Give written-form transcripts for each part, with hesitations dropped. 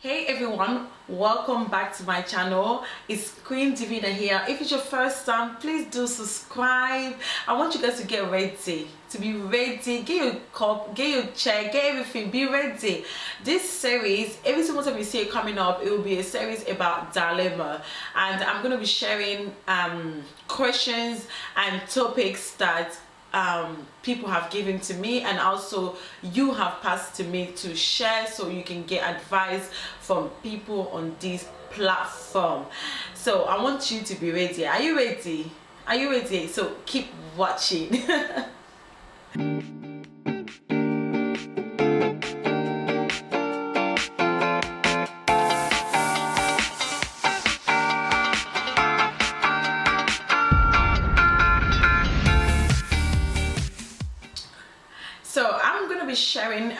Hey everyone, welcome back to my channel. It's Queen Divina here. If it's your first time, please do subscribe. I want you guys to get ready, get your cup, get your chair, get everything, be ready. This series, every single time you see it coming up, it will be a series about dilemma, and I'm going to be sharing questions and topics that people have given to me, and also you have passed to me to share, so you can get advice from people on this platform. So I want you to be ready. Are you ready? Are you ready? So keep watching. So I'm gonna be sharing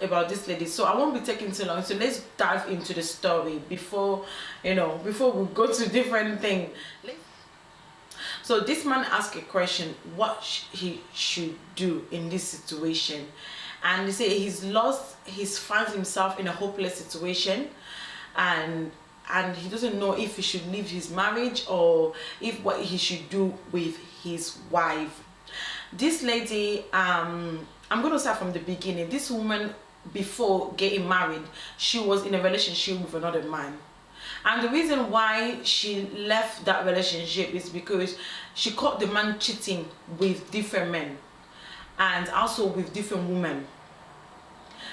about this lady, so I won't be taking too long. So let's dive into the story before we go to different thing. So this man asked a question, what he should do in this situation, and he said he finds himself in a hopeless situation, and he doesn't know if he should leave his marriage or if what he should do with his wife. This lady, I'm going to start from the beginning. This woman, before getting married, she was in a relationship with another man, and the reason why she left that relationship is because she caught the man cheating with different men and also with different women.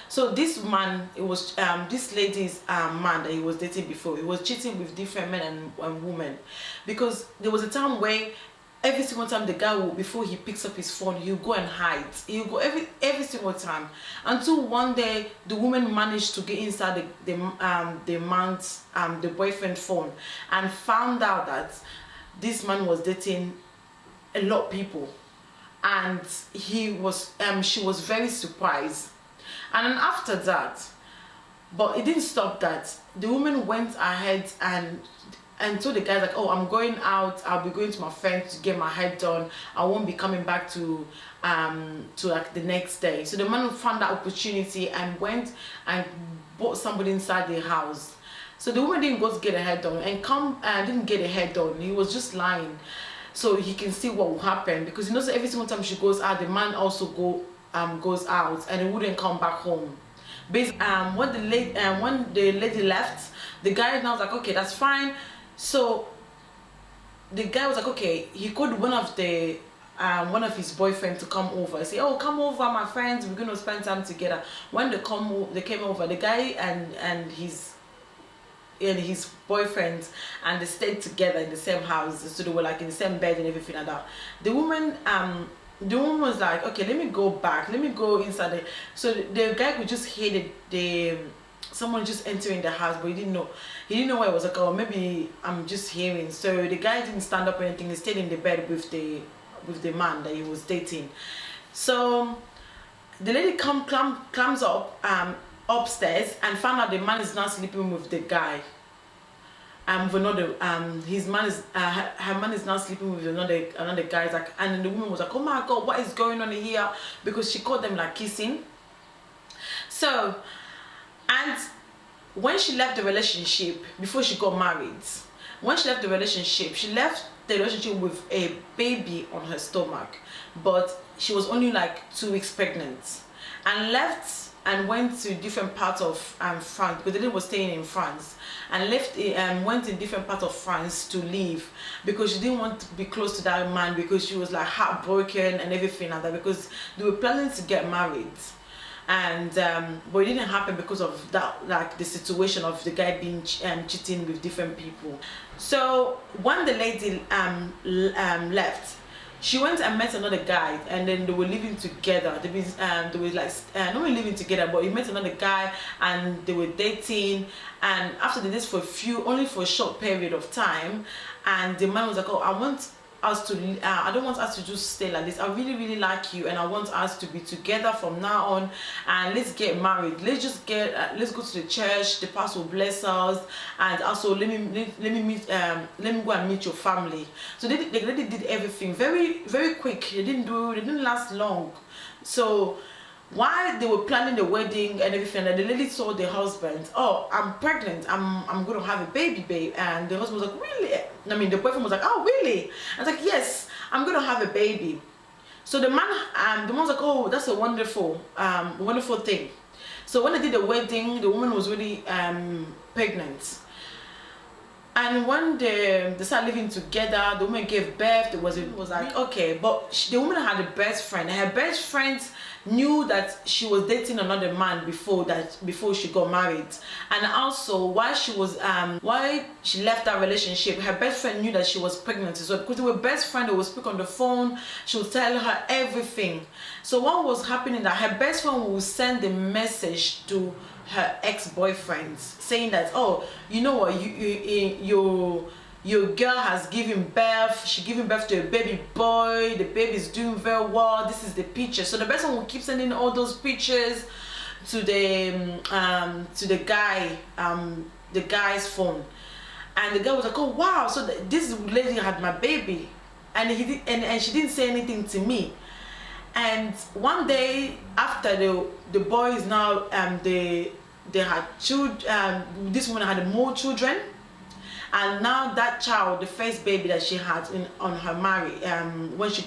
So this man, it was this lady's man that he was dating before, he was cheating with different men and women, because there was a time where every single time the guy will, before he picks up his phone, he'll go and hide. He'll go every single time, until one day the woman managed to get inside the man's the boyfriend phone and found out that this man was dating a lot of people, and she was very surprised. And then after that, but it didn't stop that. The woman went ahead and told the guy, like, oh, I'm going out, I'll be going to my friend to get my hair done, I won't be coming back to like the next day. So the man found that opportunity and went and bought somebody inside the house. So the woman didn't go to get her hair done and didn't get her hair done. He was just lying, so he can see what will happen, because he knows that every single time she goes out, the man also goes out and he wouldn't come back home. Based when the lady left, the guy now was like, okay, that's fine. So the guy was like, okay, he called one of his boyfriends to come over. He said, oh, come over, my friends, we're gonna spend time together. When they came over, the guy and his boyfriend, and they stayed together in the same house, so they were like in the same bed and everything like that. The woman was like, okay, let me go back, let me go inside. So the guy could just hear someone just entering the house, but he didn't know where it was. Like, oh, maybe I'm just hearing. So the guy didn't stand up or anything. He stayed in the bed with the man that he was dating. So the lady climbs up upstairs and found out the man is not sleeping with the guy. With another her man is now sleeping with another guy. Like, and then the woman was like, oh my god, what is going on here? Because she caught them like kissing. So, and when she left the relationship, before she got married, when she left the relationship with a baby on her stomach, but she was only like 2 weeks pregnant, and left and went to different parts of France, because the lady was staying in France, and went in different parts of France to live, because she didn't want to be close to that man, because she was like heartbroken and everything like that, because they were planning to get married. And but it didn't happen because of that, like the situation of the guy being cheating with different people. So when the lady left, she went and met another guy, and then they were living together. They were like not really living together, but he met another guy and they were dating. And after they dated for only for a short period of time, and the man was like, oh, I don't want us to just stay like this. I really, really like you, and I want us to be together from now on, and let's get married. Let's go to the church. The pastor will bless us, and also let me go and meet your family. So they did everything very, very quick. They didn't last long. So while they were planning the wedding and everything, and the lady told the husband, "Oh, I'm pregnant. I'm going to have a baby, babe." And the husband was like, "Really?" I mean, the boyfriend was like, "Oh, really?" I was like, "Yes, I'm going to have a baby." So the man was like, "Oh, that's a wonderful thing." So when they did the wedding, the woman was really pregnant. And when they started living together, the woman gave birth. It was like, okay, but the woman had a best friend, and her best friend knew that she was dating another man before she got married. And also, while she left that relationship, her best friend knew that she was pregnant as well, because they were best friends. They would speak on the phone. She would tell her everything. So what was happening, that her best friend would send a message to her ex-boyfriends saying that, "Oh, you know what, your girl has given birth. She giving birth to a baby boy. The baby is doing very well. This is the picture." So the person will keep sending all those pictures to the guy's phone, and the guy was like, "Oh wow, so this lady had my baby, and she didn't say anything to me." And one day after, the boys now they had children. This woman had more children, and now that child, the first baby that she had on her marriage, when she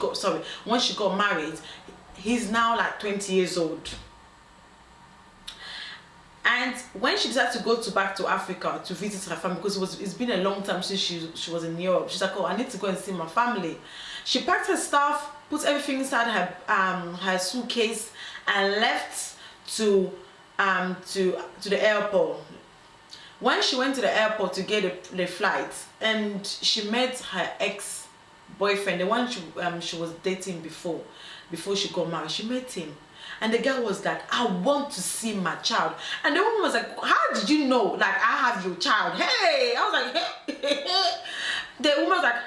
got married, he's now like 20 years old. And when she decided to go back to Africa to visit her family, because it's been a long time since she was in Europe, she's like, "Oh, I need to go and see my family." She packed her stuff, put everything inside her suitcase, and left to the airport. When she went to the airport to get the flight, and she met her ex-boyfriend, the one she was dating before she got married. She met him, and the guy was like, "I want to see my child." And the woman was like, "How did you know, like, I have your child?" Hey, I was like, hey. The woman was like,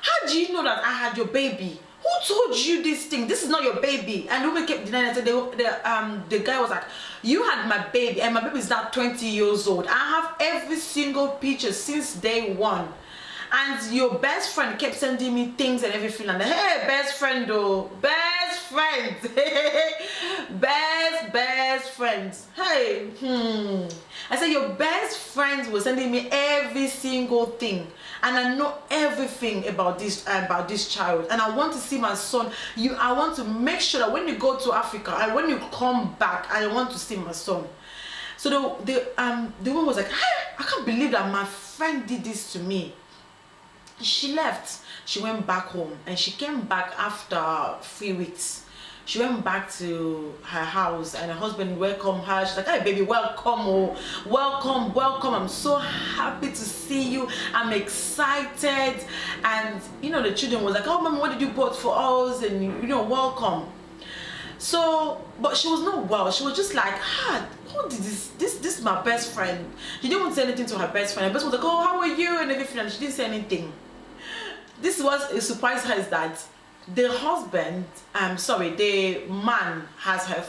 how do you know that I had your baby? Who told you this thing? This is not your baby." And the woman kept denying it. The guy was like, "You had my baby, and my baby is now 20 years old. I have every single picture since day one. And your best friend kept sending me things and everything." And hey, best friend though, best friends, best friends. Hey, I said your best friends were sending me every single thing, and I know everything about this child, and I want to see my son. I want to make sure that when you go to Africa and when you come back, I want to see my son." So the woman was like, "Hey, I can't believe that my friend did this to me." She left. She went back home, and she came back after 3 weeks. She went back to her house, and her husband welcomed her. She's like, "Hey baby, welcome, oh, welcome. I'm so happy to see you. I'm excited." And the children was like, "Oh mommy, what did you bought for us?" And welcome. So, but she was not well. She was just like, what did this is my best friend. She didn't want to say anything to her best friend. Her best friend was like, "Oh, how are you?" and everything, and she didn't say anything. This was a surprise her, is that the husband, the man had her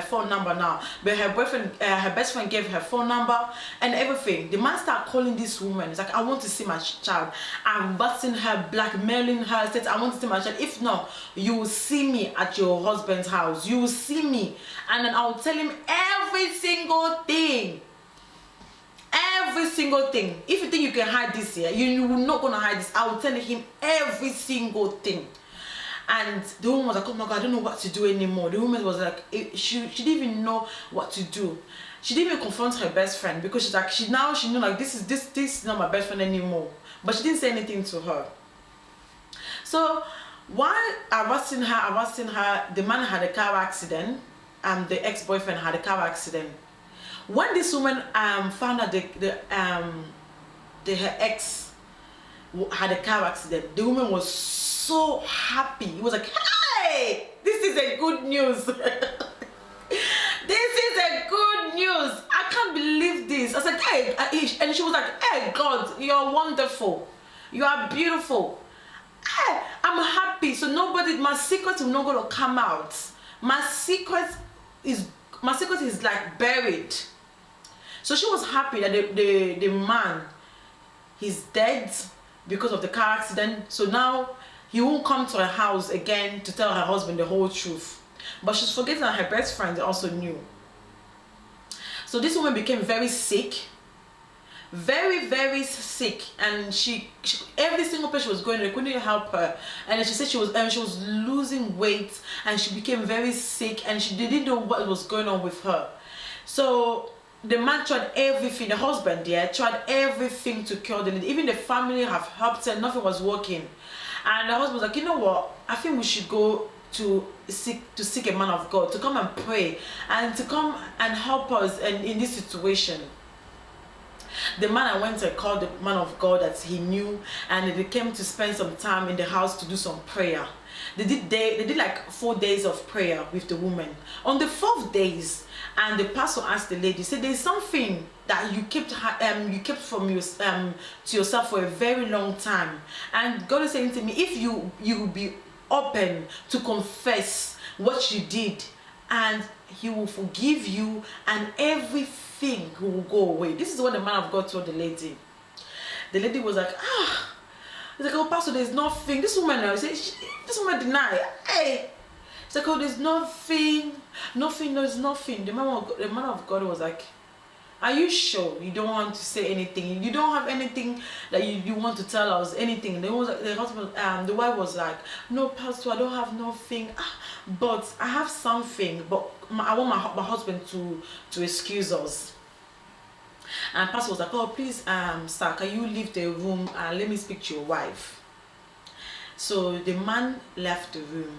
phone number now, but her boyfriend, her best friend gave her phone number and everything. The man started calling this woman. It's like, "I want to see my child." I'm busting her, blackmailing her, said, "I want to see my child. If not, you will see me at your husband's house. You will see me, and then I'll tell him every single thing. Every single thing. If you think you can hide this here, you will not gonna hide this. I will tell him every single thing." And the woman was like, "Oh my God, I don't know what to do anymore." The woman was like, she didn't even know what to do. She didn't even confront her best friend, because she's like, she knew like this is not my best friend anymore. But she didn't say anything to her. So while arresting her, the man had a car accident, and the ex-boyfriend had a car accident. When this woman found out her ex had a car accident, the woman was so happy. It was like, "Hey, this is a good news." This is a good news. I can't believe this. I was like, "Hey," and she was like, "Hey God, you're wonderful. You are beautiful. Hey, I'm happy. So my secret will not gonna come out. My secret is like buried." So she was happy that the man, he's dead because of the car accident. So now he won't come to her house again to tell her husband the whole truth. But she's forgetting that her best friend also knew. So this woman became very sick, very sick, and she every single place she was going, they couldn't help her. And then she said she was losing weight, and she became very sick, and they didn't know what was going on with her. So the man tried everything, the husband tried everything to cure the lady. Even the family have helped her, nothing was working. And the husband was like, you know what, I think we should go to seek a man of God to come and pray and to come and help us in this situation. The man, I went and called the man of God that he knew, and they came to spend some time in the house to do some prayer. They did like 4 days of prayer with the woman. On the 4th days, and the pastor asked the lady, said, there's something that you kept from your to yourself for a very long time, and God is saying to me, if you will be open to confess what you did, and he will forgive you, and everything will go away. This is what the man of God told the lady. The lady was like, he's like, oh pastor, there's nothing. This woman now, this woman denied. Hey, it's like, oh, there's nothing, there's nothing. The man of God was like, are you sure you don't want to say anything? You don't have anything that you want to tell us, anything? The husband, the wife was like, no pastor, I don't have nothing, but I have something, but I want my husband to excuse us. And pastor was like, oh please, sir, can you leave the room and let me speak to your wife? So the man left the room,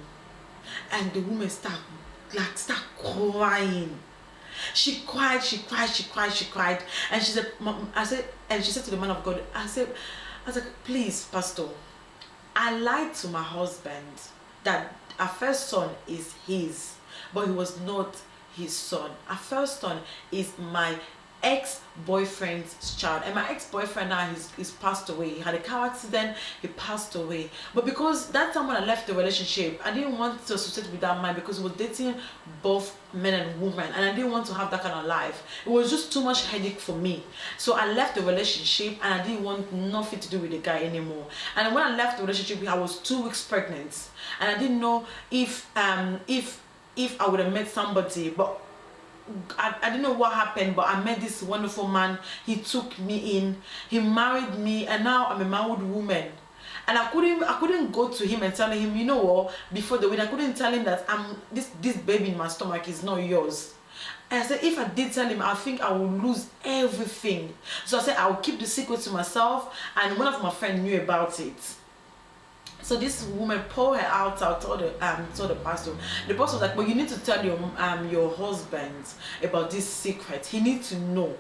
and the woman started crying. She cried, and she said to the man of God, I was like, please, pastor, I lied to my husband that our first son is his, but he was not his son. Our first son is my ex-boyfriend's child, and my ex-boyfriend now he's passed away. He had a car accident, he passed away. But because that time when I left the relationship, I didn't want to associate with that man, because he was dating both men and women, and I didn't want to have that kind of life. It was just too much headache for me. So I left the relationship, and I didn't want nothing to do with the guy anymore. And when I left the relationship, I was 2 weeks pregnant, and I didn't know if I would have met somebody, but I didn't know what happened. But I met this wonderful man. He took me in, he married me, and now I'm a married woman. And I couldn't go to him and tell him, you know what, before the wedding, I couldn't tell him that this baby in my stomach is not yours. And I said, if I did tell him, I think I would lose everything. So I said, I will keep the secret to myself, and one of my friends knew about it. So this woman poured her out, told the pastor. The pastor was like, but you need to tell your husband about this secret. He needs to know.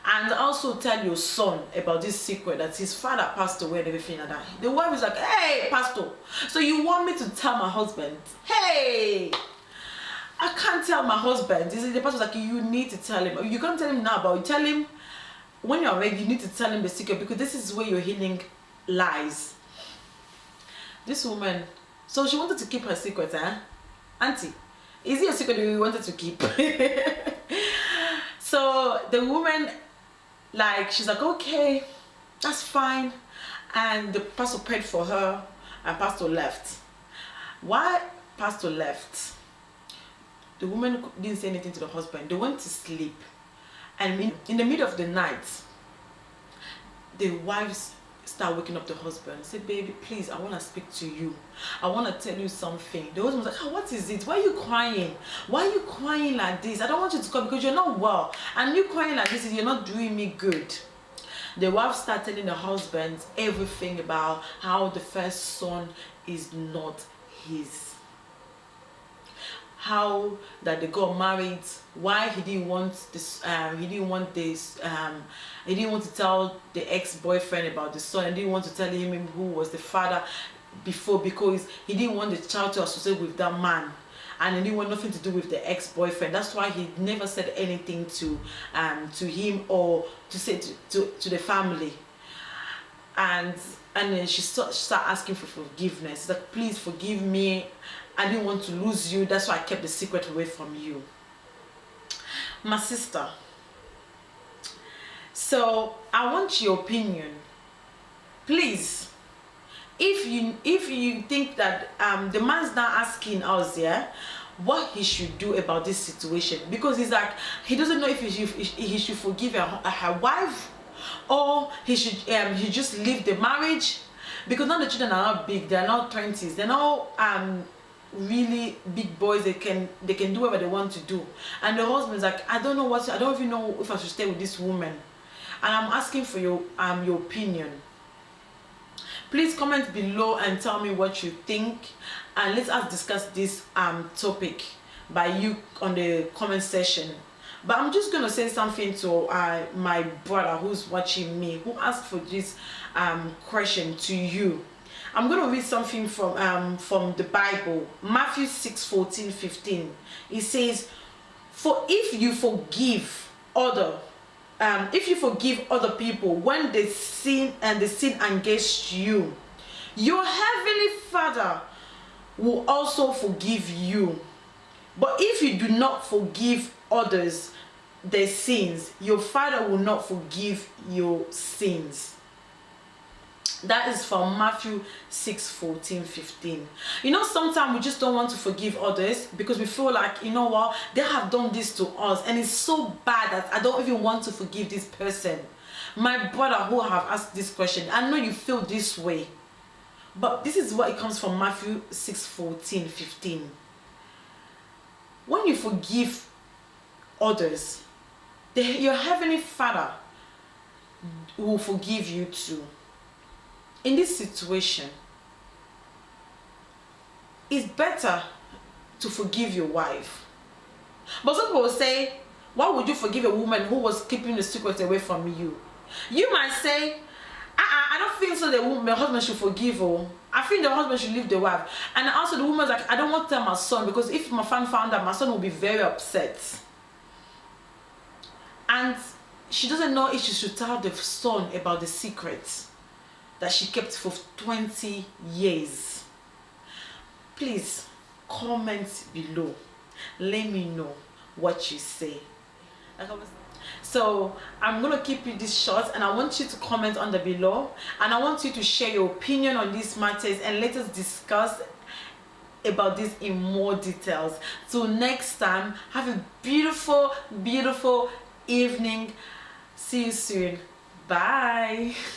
And also tell your son about this secret, that his father passed away and everything like that. The wife is like, hey, pastor, so you want me to tell my husband? Hey, I can't tell my husband. The pastor was like, you need to tell him. You can't tell him now, but you tell him when you're ready. You need to tell him the secret, because this is where your healing lies. This woman, so she wanted to keep her secret, Auntie, is it a secret that you wanted to keep? So the woman, she's like, okay, that's fine. And the pastor prayed for her, and pastor left. Why pastor left? The woman didn't say anything to the husband. They went to sleep. And in the middle of the night, the wives start waking up the husband. Say, baby, please, I want to speak to you. I want to tell you something. The husband was like, what is it? Why are you crying? Why are you crying like this? I don't want you to cry because you're not well. And you crying like this, you're not doing me good. The wife started telling the husband everything about how the first son is not his. How that they got married, why he didn't want this, he didn't want to tell the ex-boyfriend about the son, and didn't want to tell him who was the father before, because he didn't want the child to associate with that man, and he didn't want nothing to do with the ex-boyfriend. That's why he never said anything to him or to say to the family. And then she started asking for forgiveness. She's like, please forgive me. I didn't want to lose you. That's why I kept the secret away from you. My sister. So I want your opinion. Please, if you think that the man's not asking us, what he should do about this situation, because he's like, he doesn't know if he should forgive her wife, or he just leave the marriage, because now the children are not big, they're not 20s, they're not really big boys. They can do whatever they want to do, and the husband's like, I don't even know if I should stay with this woman, and I'm asking for your opinion. Please comment below and tell me what you think, and let us discuss this topic by you on the comment section. But I'm just gonna say something to my brother who's watching me, who asked for this question to you. I'm gonna read something from the Bible, Matthew 6:14-15. It says, "For if you forgive other people when they sin against you, your heavenly Father will also forgive you. But if you do not forgive others their sins, your Father will not forgive your sins." That is from Matthew 6:14-15. You know, sometimes we just don't want to forgive others because we feel like, you know what, they have done this to us and it's so bad that I don't even want to forgive this person. My brother who have asked this question, I know you feel this way, but this is what it comes from Matthew 6:14-15. When you forgive others, your heavenly Father will forgive you too. In this situation, it's better to forgive your wife. But some people will say, why would you forgive a woman who was keeping the secret away from you? You might say, I don't think so the husband should forgive her. I think the husband should leave the wife. And also the woman's like, I don't want to tell my son, because if my friend found out, my son will be very upset. And she doesn't know if she should tell the son about the secret that she kept for 20 years. Please comment below. Let me know what you say. So I'm gonna keep you this short, and I want you to comment under below, and I want you to share your opinion on these matters, and let us discuss about this in more details. Till next time, have a beautiful evening. See you soon. Bye.